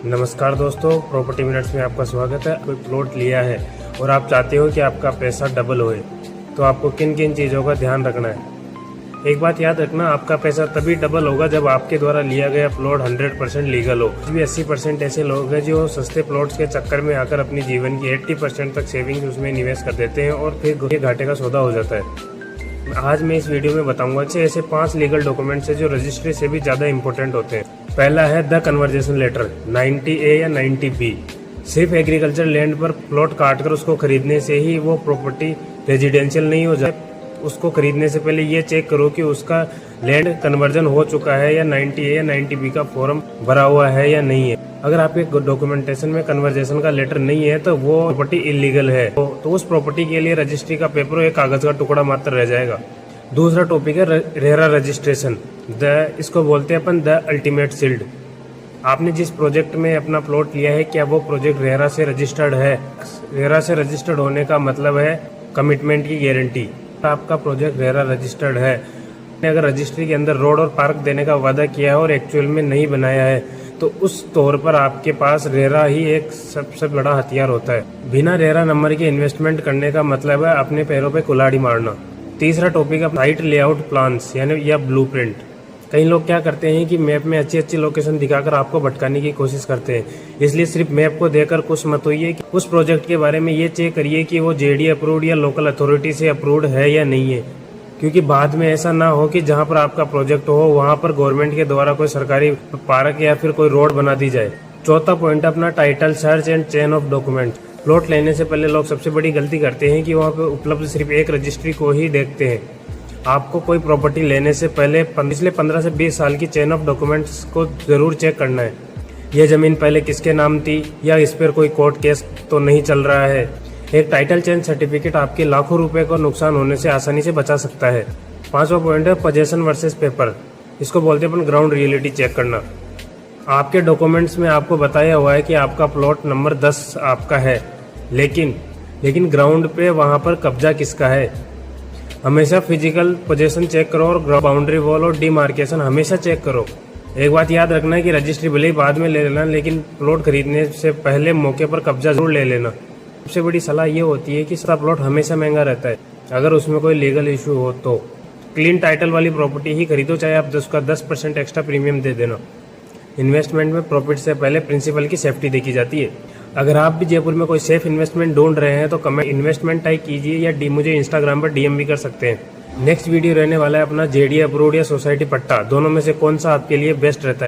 नमस्कार दोस्तों, property minutes में आपका स्वागत है। कोई प्लॉट लिया है और आप चाहते हो कि आपका पैसा डबल होए, तो आपको किन किन चीज़ों का ध्यान रखना है। एक बात याद रखना, आपका पैसा तभी डबल होगा जब आपके द्वारा लिया गया प्लॉट 100% लीगल हो। भी 80% ऐसे लोग हैं जो सस्ते प्लॉट्स के चक्कर में आकर अपनी जीवन की 80% तक सेविंग्स उसमें निवेश कर देते हैं और फिर ये घाटे का सौदा हो जाता है। आज मैं इस वीडियो में बताऊंगा कि ऐसे 5 लीगल डॉक्यूमेंट्स हैं जो रजिस्ट्री से भी ज़्यादा इंपॉर्टेंट होते हैं। पहला है द कन्वर्जेशन लेटर 90A या 90B। सिर्फ एग्रीकल्चर लैंड पर प्लॉट काटकर उसको खरीदने से ही वो प्रॉपर्टी रेजिडेंशियल नहीं हो जाए। उसको खरीदने से पहले ये चेक करो कि उसका लैंड कन्वर्जन हो चुका है या 90A या 90B का फॉर्म भरा हुआ है या नहीं है। अगर आपके डॉक्यूमेंटेशन में कन्वर्जेशन का लेटर नहीं है तो वो प्रॉपर्टी इलीगल है, तो उस प्रॉपर्टी के लिए रजिस्ट्री का पेपर एक कागज का टुकड़ा मात्र रह जाएगा। दूसरा टॉपिक है रेरा रजिस्ट्रेशन। इसको बोलते हैं अपन द अल्टीमेट सील्ड। आपने जिस प्रोजेक्ट में अपना प्लॉट लिया है, क्या वो प्रोजेक्ट रेरा से रजिस्टर्ड है? रेरा से रजिस्टर्ड होने का मतलब है कमिटमेंट की गारंटी। आपका प्रोजेक्ट रेरा रजिस्टर्ड है, अगर रजिस्ट्री के अंदर रोड और पार्क देने का वादा किया है और एक्चुअल में नहीं बनाया है, तो उस तौर पर आपके पास रेरा ही एक सबसे बड़ा हथियार होता है। बिना रेरा नंबर के इन्वेस्टमेंट करने का मतलब है अपने पैरों पे कुल्हाड़ी मारना। तीसरा टॉपिक है साइट लेआउट प्लान्स यानी या ब्लूप्रिंट। कई लोग क्या करते हैं कि मैप में अच्छी अच्छी लोकेशन दिखाकर आपको भटकाने की कोशिश करते हैं, इसलिए सिर्फ मैप को देखकर खुश मत होइए कि उस प्रोजेक्ट के बारे में ये चेक करिए कि वो जेडी अप्रूव्ड या लोकल अथॉरिटी से अप्रूव्ड है या नहीं है, क्योंकि बाद में ऐसा ना हो कि जहां पर आपका प्रोजेक्ट हो वहां पर गवर्नमेंट के द्वारा कोई सरकारी पार्क या फिर कोई रोड बना दी जाए। चौथा पॉइंट अपना title search and chain of document. Plot लेने से पहले लोग सबसे बड़ी गलती करते हैं कि वहाँ पे उपलब्ध सिर्फ एक रजिस्ट्री को ही देखते हैं। आपको कोई प्रॉपर्टी लेने से पहले पिछले 15 से 20 साल की चेन ऑफ डॉक्यूमेंट्स को जरूर चेक करना है। यह जमीन पहले किसके नाम थी, या इस पर कोई कोर्ट केस तो नहीं चल रहा है। एक टाइटल चेंज सर्टिफिकेट आपके लाखों रुपए को नुकसान होने से आसानी से बचा सकता है। 5वां पॉइंट है पोजेशन वर्सेस पेपर। इसको बोलते हैं अपन ग्राउंड रियलिटी चेक करना। आपके डॉक्यूमेंट्स में आपको बताया हुआ है कि आपका प्लॉट नंबर 10 आपका है, लेकिन ग्राउंड पे वहां पर कब्जा किसका है। हमेशा फिजिकल पोजीशन चेक करो और बाउंड्री वॉल और डिमार्केशन हमेशा चेक करो। एक बात याद रखना है कि रजिस्ट्री भले ही बाद में ले लेना, लेकिन प्लॉट खरीदने से पहले मौके पर कब्जा जरूर ले लेना। सबसे बड़ी सलाह ये होती है कि सस्ता प्लॉट हमेशा महंगा रहता है अगर उसमें कोई लीगल इशू हो तो। क्लीन टाइटल वाली प्रॉपर्टी ही खरीदो, चाहे आप 10% एक्स्ट्रा प्रीमियम दे देना। इन्वेस्टमेंट में प्रॉफिट से पहले प्रिंसिपल की सेफ्टी देखी जाती है। अगर आप भी जयपुर में कोई सेफ इन्वेस्टमेंट ढूंढ रहे हैं तो कमेंट इन्वेस्टमेंट टाइप कीजिए या मुझे इंस्टाग्राम पर DM भी कर सकते हैं। नेक्स्ट वीडियो रहने वाला है अपना जेडी अप्रूव्ड या सोसाइटी पट्टा, दोनों में से कौन सा आपके लिए बेस्ट रहता है।